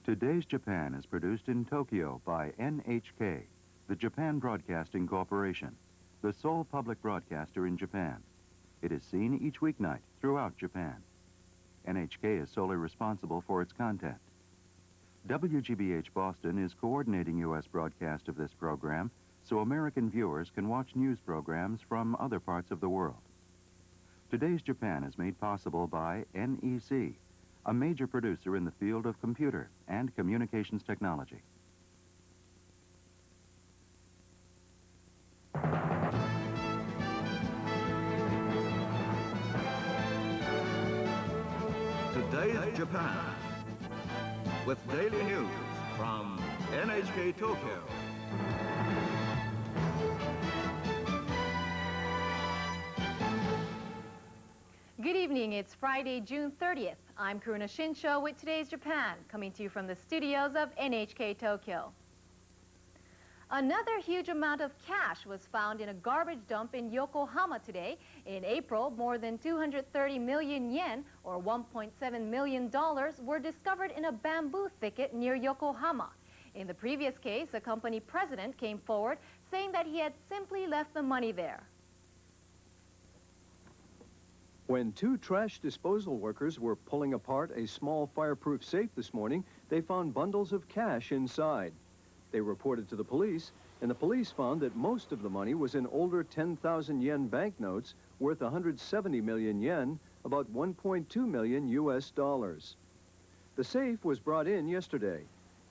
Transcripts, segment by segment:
Today's Japan is produced in Tokyo by NHK, the Japan Broadcasting Corporation, the sole public broadcaster in Japan. It is seen each weeknight throughout Japan. NHK is solely responsible for its content. WGBH Boston is coordinating U.S. broadcast of this program so American viewers can watch news programs from other parts of the world. Today's Japan is made possible by NEC, a major producer in the field of computer and communications technology. Today's Japan, with daily news from NHK Tokyo. Good evening, it's Friday, June 30th. I'm Karuna Shinsho with Today's Japan, coming to you from the studios of NHK Tokyo. Another huge amount of cash was found in a garbage dump in Yokohama today. In April, more than 230 million yen, or $1.7 million, were discovered in a bamboo thicket near Yokohama. In the previous case, a company president came forward saying that he had simply left the money there. When two trash disposal workers were pulling apart a small fireproof safe this morning, they found bundles of cash inside. They reported to the police, and the police found that most of the money was in older 10,000 yen banknotes worth 170 million yen, about 1.2 million US dollars. The safe was brought in yesterday,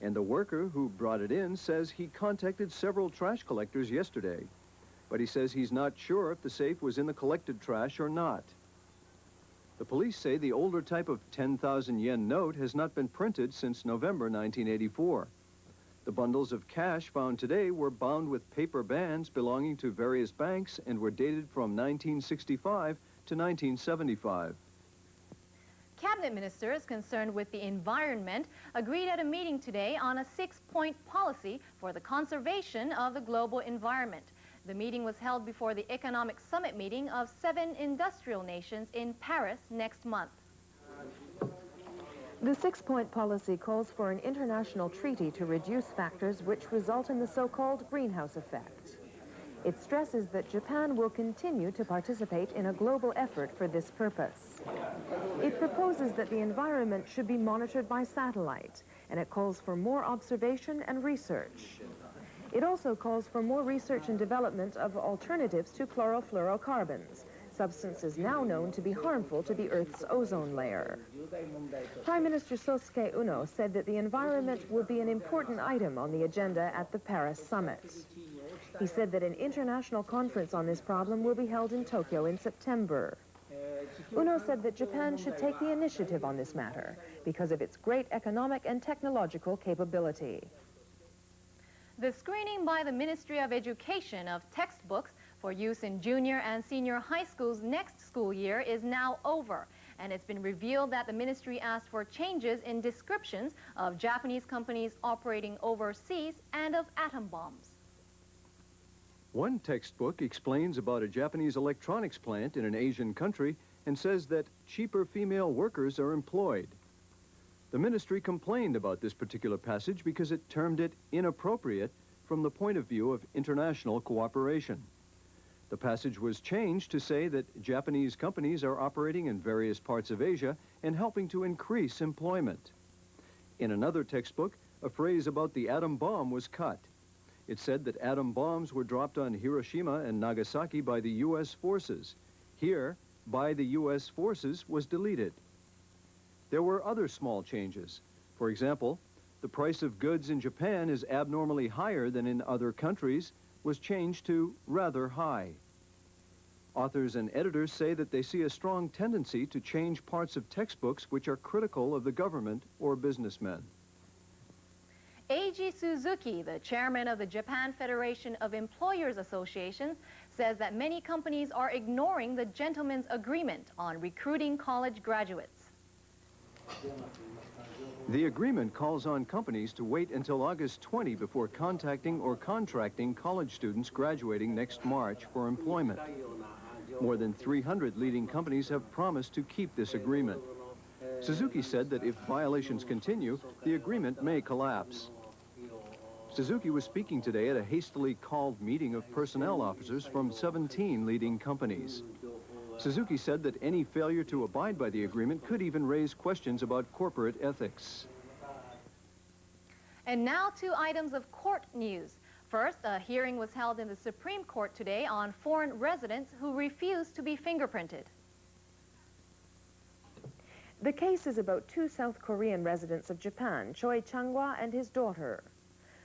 and the worker who brought it in says he contacted several trash collectors yesterday, but he says he's not sure if the safe was in the collected trash or not. The police say the older type of 10,000 yen note has not been printed since November 1984. The bundles of cash found today were bound with paper bands belonging to various banks and were dated from 1965 to 1975. Cabinet ministers concerned with the environment agreed at a meeting today on a 6-point policy for the conservation of the global environment. The meeting was held before the economic summit meeting of 7 industrial nations in Paris next month. The 6-point policy calls for an international treaty to reduce factors which result in the so-called greenhouse effect. It stresses that Japan will continue to participate in a global effort for this purpose. It proposes that the environment should be monitored by satellite, and it calls for more observation and research. It also calls for more research and development of alternatives to chlorofluorocarbons, substances now known to be harmful to the Earth's ozone layer. Prime Minister Sosuke Uno said that the environment will be an important item on the agenda at the Paris summit. He said that an international conference on this problem will be held in Tokyo in September. Uno said that Japan should take the initiative on this matter because of its great economic and technological capability. The screening by the Ministry of Education of textbooks for use in junior and senior high schools next school year is now over, and it's been revealed that the ministry asked for changes in descriptions of Japanese companies operating overseas and of atom bombs. One textbook explains about a Japanese electronics plant in an Asian country and says that cheaper female workers are employed. The ministry complained about this particular passage because it termed it inappropriate from the point of view of international cooperation. The passage was changed to say that Japanese companies are operating in various parts of Asia and helping to increase employment. In another textbook, a phrase about the atom bomb was cut. It said that atom bombs were dropped on Hiroshima and Nagasaki by the U.S. forces. Here, by the U.S. forces was deleted. There were other small changes. For example, the price of goods in Japan is abnormally higher than in other countries was changed to rather high. Authors and editors say that they see a strong tendency to change parts of textbooks which are critical of the government or businessmen. Eiji Suzuki, the chairman of the Japan Federation of Employers Associations, says that many companies are ignoring the gentleman's agreement on recruiting college graduates. The agreement calls on companies to wait until August 20 before contacting or contracting college students graduating next March for employment. More than 300 leading companies have promised to keep this agreement. Suzuki said that if violations continue, the agreement may collapse. Suzuki was speaking today at a hastily called meeting of personnel officers from 17 leading companies. Suzuki said that any failure to abide by the agreement could even raise questions about corporate ethics. And now 2 items of court news. First, a hearing was held in the Supreme Court today on foreign residents who refused to be fingerprinted. The case is about 2 South Korean residents of Japan, Choi Chang-hwa and his daughter.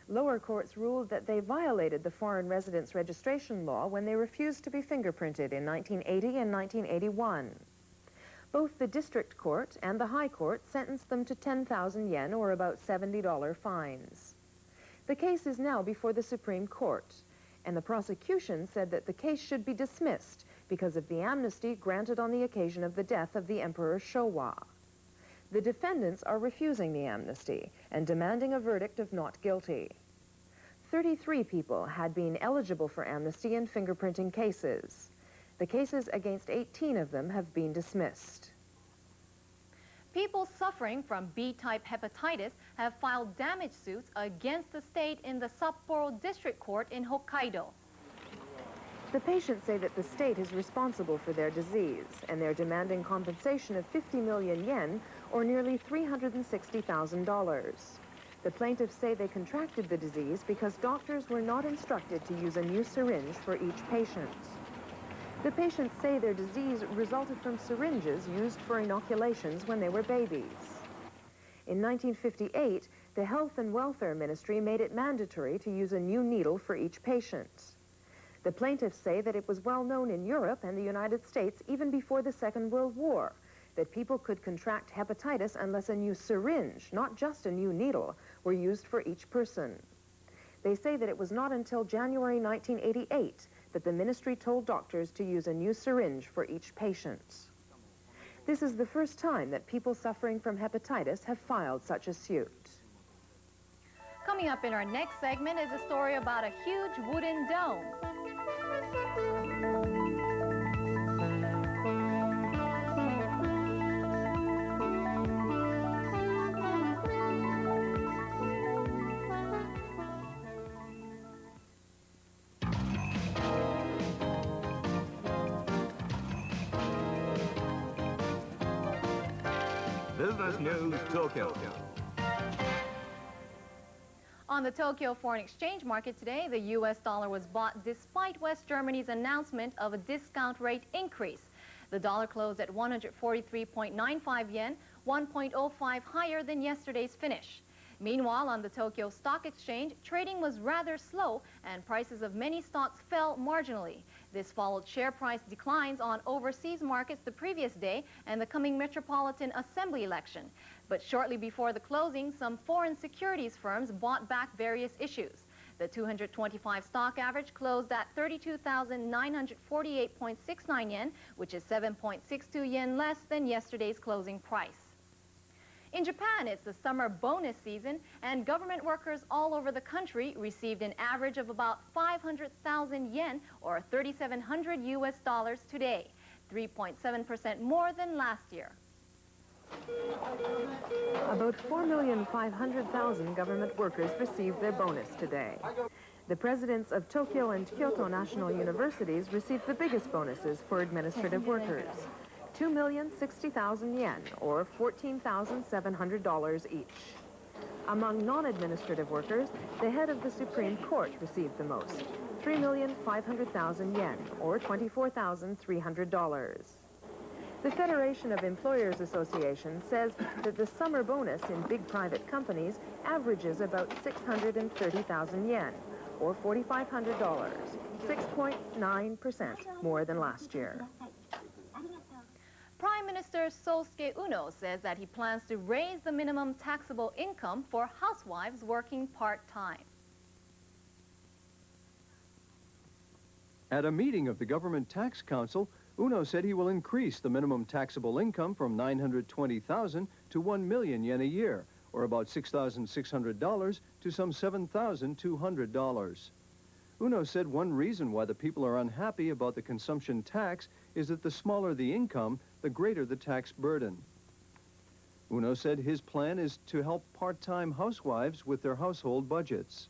Lower courts ruled that they violated the foreign residence registration law when they refused to be fingerprinted in 1980 and 1981. Both the district court and the high court sentenced them to 10,000 yen, or about $70 fines. The case is now before the Supreme Court, and the prosecution said that the case should be dismissed because of the amnesty granted on the occasion of the death of the Emperor Showa. The defendants are refusing the amnesty and demanding a verdict of not guilty. 33 people had been eligible for amnesty in fingerprinting cases. The cases against 18 of them have been dismissed. People suffering from B-type hepatitis have filed damage suits against the state in the Sapporo District Court in Hokkaido. The patients say that the state is responsible for their disease, and they're demanding compensation of 50 million yen, or nearly $360,000. The plaintiffs say they contracted the disease because doctors were not instructed to use a new syringe for each patient. The patients say their disease resulted from syringes used for inoculations when they were babies. In 1958, the Health and Welfare Ministry made it mandatory to use a new needle for each patient. The plaintiffs say that it was well known in Europe and the United States even before the Second World War that people could contract hepatitis unless a new syringe, not just a new needle, were used for each person. They say that it was not until January 1988 that the ministry told doctors to use a new syringe for each patient. This is the first time that people suffering from hepatitis have filed such a suit. Coming up in our next segment is a story about a huge wooden dome. Business News Tokyo. On the Tokyo foreign exchange market today, the U.S. dollar was bought despite West Germany's announcement of a discount rate increase. The dollar closed at 143.95 yen, 1.05 higher than yesterday's finish. Meanwhile, on the Tokyo Stock Exchange, trading was rather slow and prices of many stocks fell marginally. This followed share price declines on overseas markets the previous day and the coming Metropolitan Assembly election. But shortly before the closing, some foreign securities firms bought back various issues. The 225 stock average closed at 32,948.69 yen, which is 7.62 yen less than yesterday's closing price. In Japan, it's the summer bonus season, and government workers all over the country received an average of about 500,000 yen, or 3,700 US dollars today, 3.7% more than last year. About 4,500,000 government workers received their bonus today. The presidents of Tokyo and Kyoto National Universities received the biggest bonuses for administrative workers. 2,060,000 yen, or $14,700 each. Among non-administrative workers, the head of the Supreme Court received the most, 3,500,000 yen, or $24,300. The Federation of Employers Association says that the summer bonus in big private companies averages about 630,000 yen, or $4,500, 6.9% more than last year. Prime Minister Sosuke Uno says that he plans to raise the minimum taxable income for housewives working part-time. At a meeting of the Government Tax Council, Uno said he will increase the minimum taxable income from 920,000 to 1 million yen a year, or about $6,600 to some $7,200. Uno said one reason why the people are unhappy about the consumption tax is that the smaller the income, the greater the tax burden. Uno said his plan is to help part-time housewives with their household budgets.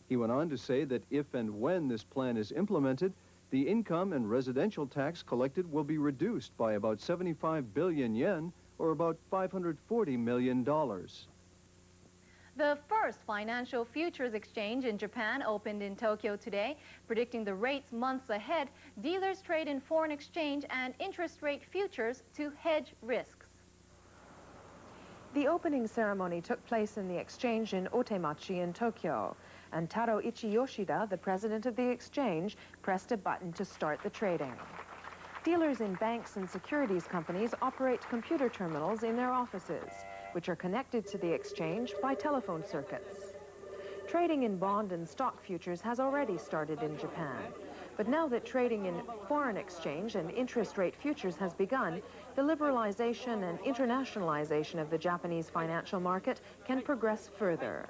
He went on to say that if and when this plan is implemented, the income and residential tax collected will be reduced by about 75 billion yen, or about $540 million. The first financial futures exchange in Japan opened in Tokyo today. Predicting the rates months ahead, dealers trade in foreign exchange and interest rate futures to hedge risks. The opening ceremony took place in the exchange in Otemachi in Tokyo, and Taro Ichiyoshida, the president of the exchange, pressed a button to start the trading. Dealers in banks and securities companies operate computer terminals in their offices, which are connected to the exchange by telephone circuits. Trading in bond and stock futures has already started in Japan, but now that trading in foreign exchange and interest rate futures has begun, the liberalization and internationalization of the Japanese financial market can progress further.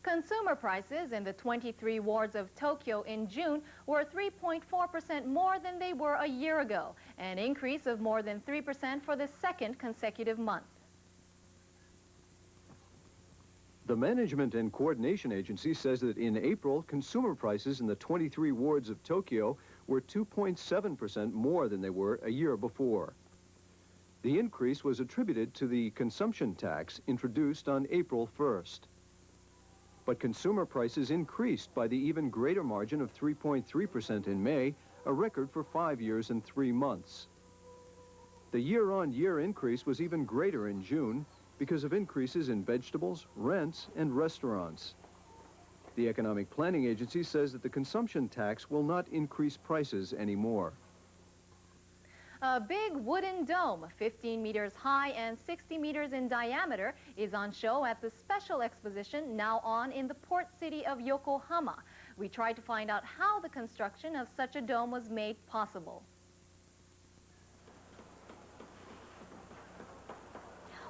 Consumer prices in the 23 wards of Tokyo in June were 3.4% more than they were a year ago, an increase of more than 3% for the second consecutive month. The Management and Coordination Agency says that in April, consumer prices in the 23 wards of Tokyo were 2.7% more than they were a year before. The increase was attributed to the consumption tax introduced on April 1st. But consumer prices increased by the even greater margin of 3.3% in May, a record for 5 years and 3 months. The year-on-year increase was even greater in June because of increases in vegetables, rents, and restaurants. The Economic Planning Agency says that the consumption tax will not increase prices anymore. A big wooden dome, 15 meters high and 60 meters in diameter, is on show at the special exposition now on in the port city of Yokohama. We tried to find out how the construction of such a dome was made possible.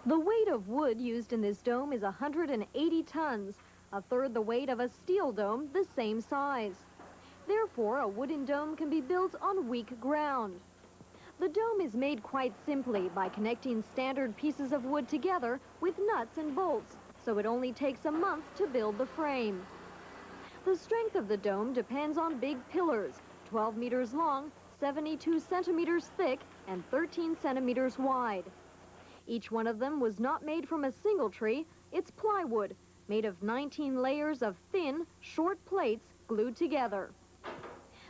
The weight of wood used in this dome is 180 tons, a third the weight of a steel dome the same size. Therefore, a wooden dome can be built on weak ground. The dome is made quite simply by connecting standard pieces of wood together with nuts and bolts, so it only takes a month to build the frame. The strength of the dome depends on big pillars, 12 meters long, 72 centimeters thick, and 13 centimeters wide. Each one of them was not made from a single tree, it's plywood, made of 19 layers of thin, short plates glued together.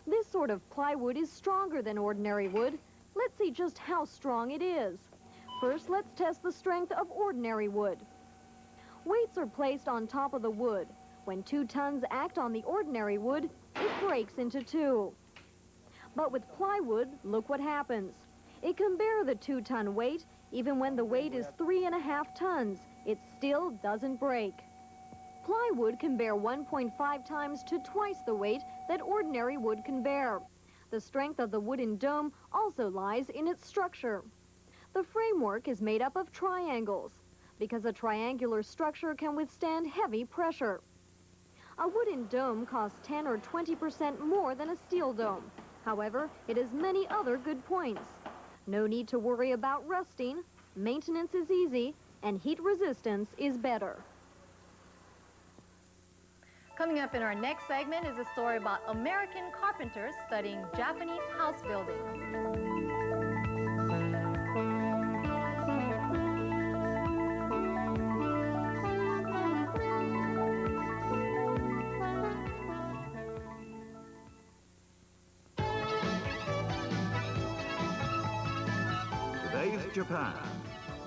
This sort of plywood is stronger than ordinary wood. Let's see just how strong it is. First, let's test the strength of ordinary wood. Weights are placed on top of the wood. When 2 tons act on the ordinary wood, it breaks into 2. But with plywood, look what happens. It can bear the 2-ton weight. Even when the weight is 3.5 tons, it still doesn't break. Plywood can bear 1.5 times to twice the weight that ordinary wood can bear. The strength of the wooden dome also lies in its structure. The framework is made up of triangles, because a triangular structure can withstand heavy pressure. A wooden dome costs 10 or 20% more than a steel dome. However, it has many other good points. No need to worry about rusting, maintenance is easy, and heat resistance is better. Coming up in our next segment is a story about American carpenters studying Japanese house building. Today's Japan.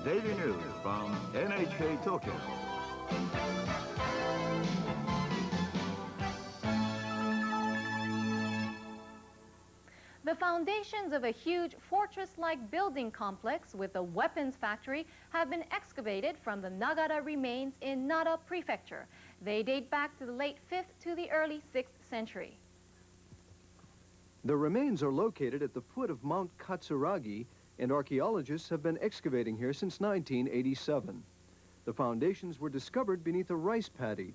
Daily news from NHK Tokyo. The foundations of a huge fortress-like building complex with a weapons factory have been excavated from the Nagara remains in Nara Prefecture. They date back to the late 5th to the early 6th century. The remains are located at the foot of Mount Katsuragi, and archaeologists have been excavating here since 1987. The foundations were discovered beneath a rice paddy.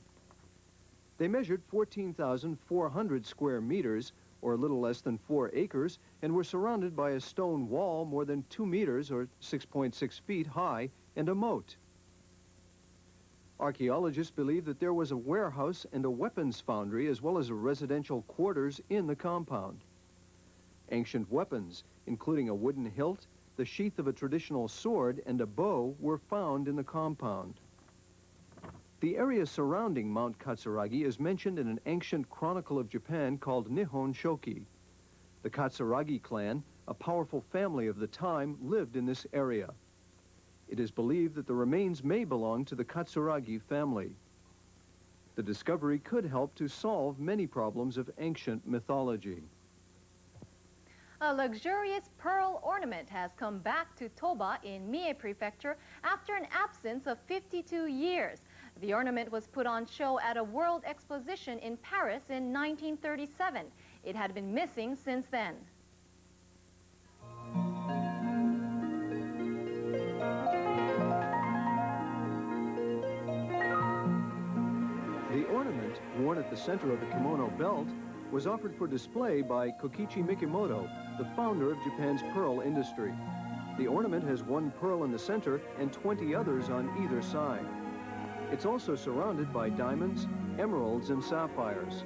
They measured 14,400 square meters, or a little less than 4 acres, and were surrounded by a stone wall more than 2 meters, or 6.6 feet high, and a moat. Archaeologists believe that there was a warehouse and a weapons foundry, as well as a residential quarters in the compound. Ancient weapons, including a wooden hilt, the sheath of a traditional sword, and a bow, were found in the compound. The area surrounding Mount Katsuragi is mentioned in an ancient chronicle of Japan called Nihon Shoki. The Katsuragi clan, a powerful family of the time, lived in this area. It is believed that the remains may belong to the Katsuragi family. The discovery could help to solve many problems of ancient mythology. A luxurious pearl ornament has come back to Toba in Mie Prefecture after an absence of 52 years. The ornament was put on show at a world exposition in Paris in 1937. It had been missing since then. The ornament, worn at the center of the kimono belt, was offered for display by Kokichi Mikimoto, the founder of Japan's pearl industry. The ornament has 1 pearl in the center and 20 others on either side. It's also surrounded by diamonds, emeralds, and sapphires.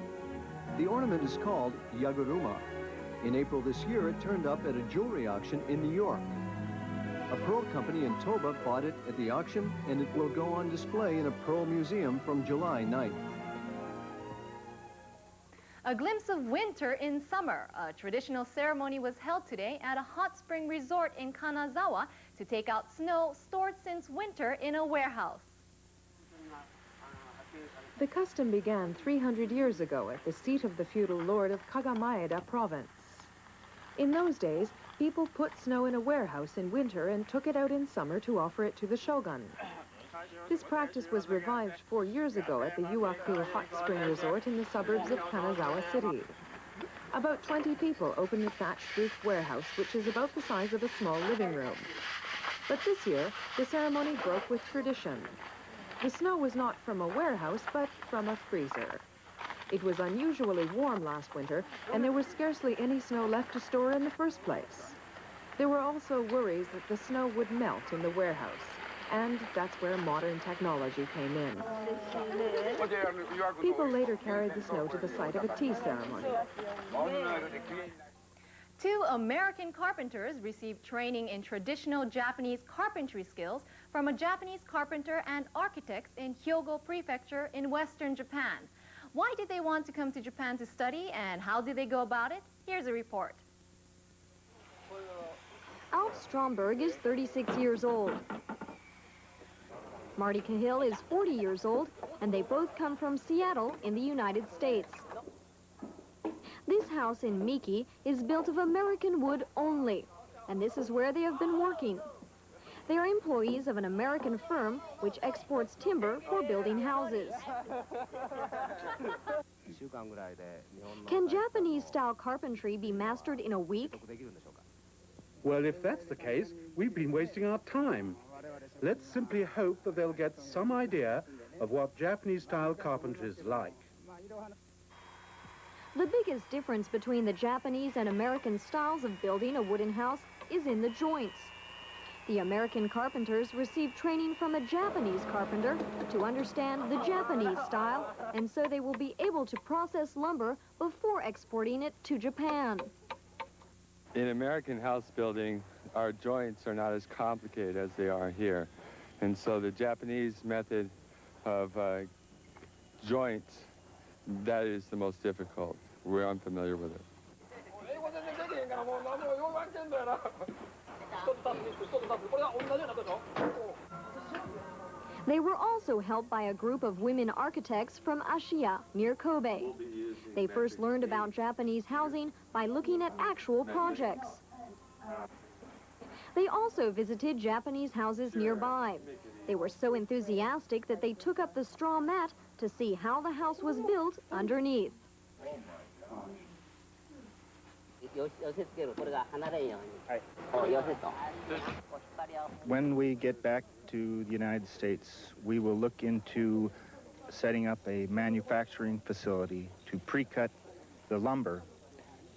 The ornament is called Yaguruma. In April this year, it turned up at a jewelry auction in New York. A pearl company in Toba bought it at the auction, and it will go on display in a pearl museum from July 9th. A glimpse of winter in summer. A traditional ceremony was held today at a hot spring resort in Kanazawa to take out snow stored since winter in a warehouse. The custom began 300 years ago at the seat of the feudal lord of Kagamaeda province. In those days, people put snow in a warehouse in winter and took it out in summer to offer it to the shogun. This practice was revived 4 years ago at the Yuaku Hot Spring Resort in the suburbs of Kanazawa City. About 20 people opened the thatched roof warehouse, which is about the size of a small living room. But this year, the ceremony broke with tradition. The snow was not from a warehouse, but from a freezer. It was unusually warm last winter, and there was scarcely any snow left to store in the first place. There were also worries that the snow would melt in the warehouse, and that's where modern technology came in. People later carried the snow to the site of a tea ceremony. 2 American carpenters received training in traditional Japanese carpentry skills from a Japanese carpenter and architects in Hyogo Prefecture in western Japan. Why did they want to come to Japan to study, and how did they go about it? Here's a report. Alf Stromberg is 36 years old. Marty Cahill is 40 years old, and they both come from Seattle in the United States. This house in Miki is built of American wood only, and this is where they have been working. They are employees of an American firm which exports timber for building houses. Can Japanese-style carpentry be mastered in a week? Well, if that's the case, we've been wasting our time. Let's simply hope that they'll get some idea of what Japanese-style carpentry is like. The biggest difference between the Japanese and American styles of building a wooden house is in the joints. The American carpenters received training from a Japanese carpenter to understand the Japanese style, and so they will be able to process lumber before exporting it to Japan. In American house building, our joints are not as complicated as they are here. And so the Japanese method of joints, that is the most difficult. We're unfamiliar with it. They were also helped by a group of women architects from Ashiya, near Kobe. They first learned about Japanese housing by looking at actual projects. They also visited Japanese houses nearby. They were so enthusiastic that they took up the straw mat to see how the house was built underneath. When we get back to the United States, we will look into setting up a manufacturing facility to pre-cut the lumber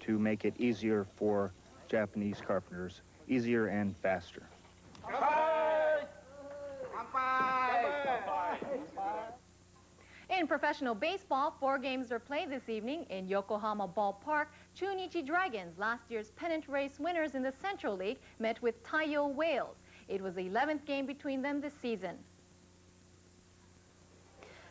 to make it easier for Japanese carpenters, easier and faster. In professional baseball, 4 games are played this evening in Yokohama Ballpark. Chunichi Dragons, last year's pennant race winners in the Central League, met with Taiyo Whales. It was the 11th game between them this season.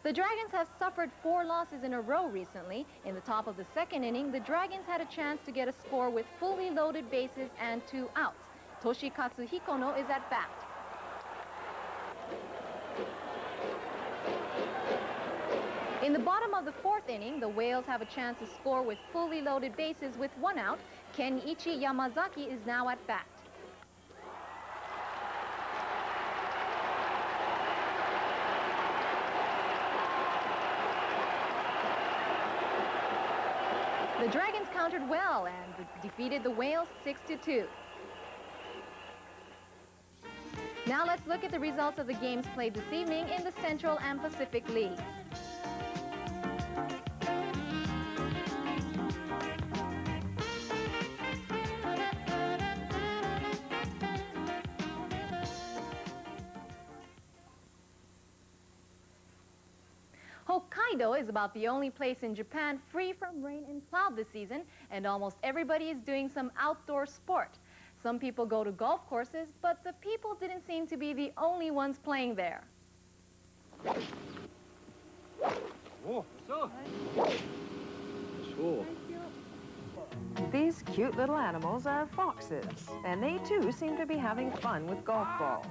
The Dragons have suffered 4 losses in a row recently. In the top of the 2nd inning, the Dragons had a chance to get a score with fully loaded bases and 2 outs. Toshikatsu Hikono is at bat. In the bottom of the 4th inning, the Whales have a chance to score with fully loaded bases with 1 out. Kenichi Yamazaki is now at bat. The Dragons countered well and defeated the Whales 6-2. Now let's look at the results of the games played this evening in the Central and Pacific League. Hokkaido is about the only place in Japan free from rain and cloud this season, and almost everybody is doing some outdoor sport. Some people go to golf courses, but the people didn't seem to be the only ones playing there. These cute little animals are foxes, and they too seem to be having fun with golf balls.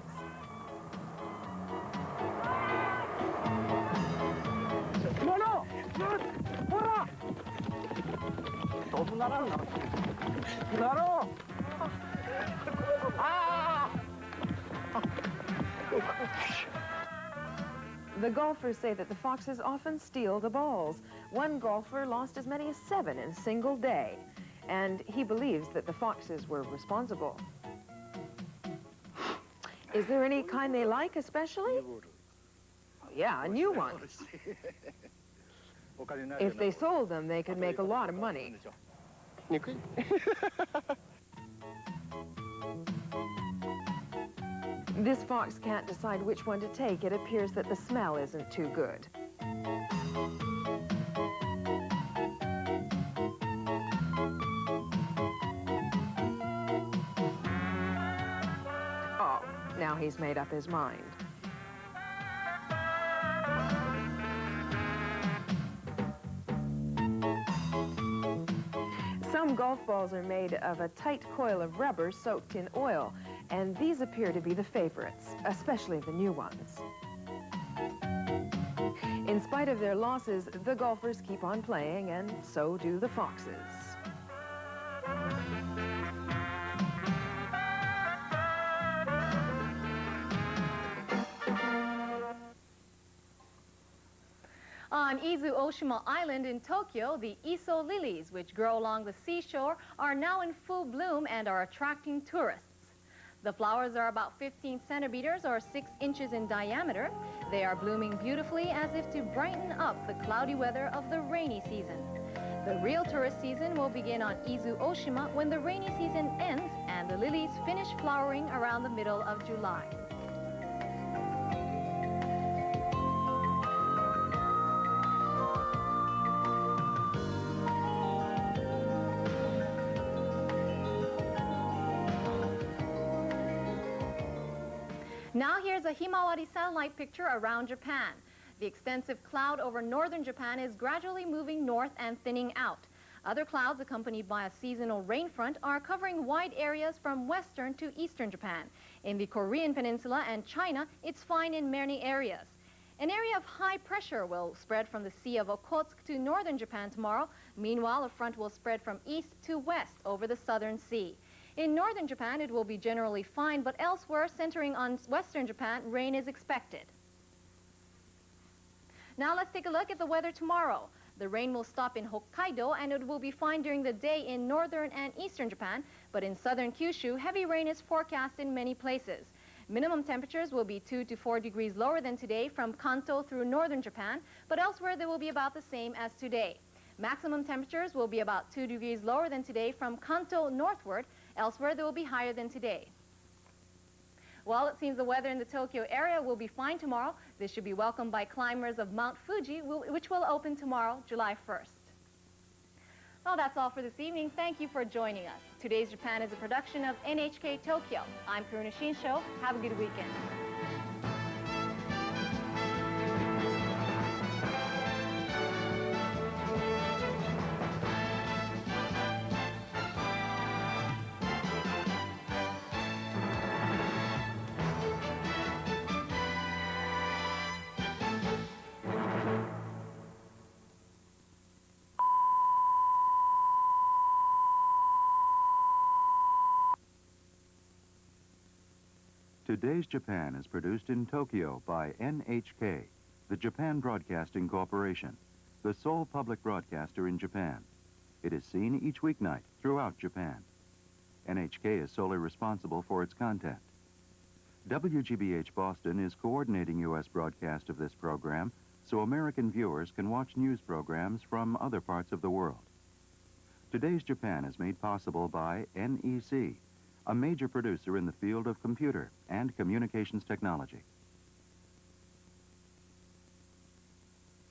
The golfers say that the foxes often steal the balls. One golfer lost as many as 7 in a single day, and he believes that the foxes were responsible. Is there any kind they like especially? Oh, yeah, new ones. If they sold them, they could make a lot of money. This fox can't decide which one to take. It appears that the smell isn't too good. Oh, now he's made up his mind. Some golf balls are made of a tight coil of rubber soaked in oil, and these appear to be the favorites, especially the new ones. In spite of their losses, the golfers keep on playing, and so do the foxes. On Izu Oshima Island in Tokyo, the Iso lilies, which grow along the seashore, are now in full bloom and are attracting tourists. The flowers are about 15 centimeters or 6 inches in diameter. They are blooming beautifully as if to brighten up the cloudy weather of the rainy season. The real tourist season will begin on Izu Oshima when the rainy season ends and the lilies finish flowering around the middle of July. Now here's a Himawari satellite picture around Japan. The extensive cloud over northern Japan is gradually moving north and thinning out. Other clouds accompanied by a seasonal rain front are covering wide areas from western to eastern Japan. In the Korean peninsula and China, it's fine in many areas. An area of high pressure will spread from the Sea of Okhotsk to northern Japan tomorrow. Meanwhile, a front will spread from east to west over the southern sea. In northern Japan, it will be generally fine, but elsewhere, centering on western Japan, rain is expected. Now let's take a look at the weather tomorrow. The rain will stop in Hokkaido, and it will be fine during the day in northern and eastern Japan, but in southern Kyushu, heavy rain is forecast in many places. Minimum temperatures will be 2 to 4 degrees lower than today from Kanto through northern Japan, but elsewhere they will be about the same as today. Maximum temperatures will be about 2 degrees lower than today from Kanto northward. Elsewhere, they will be higher than today. Well, it seems the weather in the Tokyo area will be fine tomorrow. This should be welcomed by climbers of Mount Fuji, which will open tomorrow, July 1st. Well, that's all for this evening. Thank you for joining us. Today's Japan is a production of NHK Tokyo. I'm Karuna Shinsho. Have a good weekend. Today's Japan is produced in Tokyo by NHK, the Japan Broadcasting Corporation, the sole public broadcaster in Japan. It is seen each weeknight throughout Japan. NHK is solely responsible for its content. WGBH Boston is coordinating U.S. broadcast of this program so American viewers can watch news programs from other parts of the world. Today's Japan is made possible by NEC, a major producer in the field of computer and communications technology.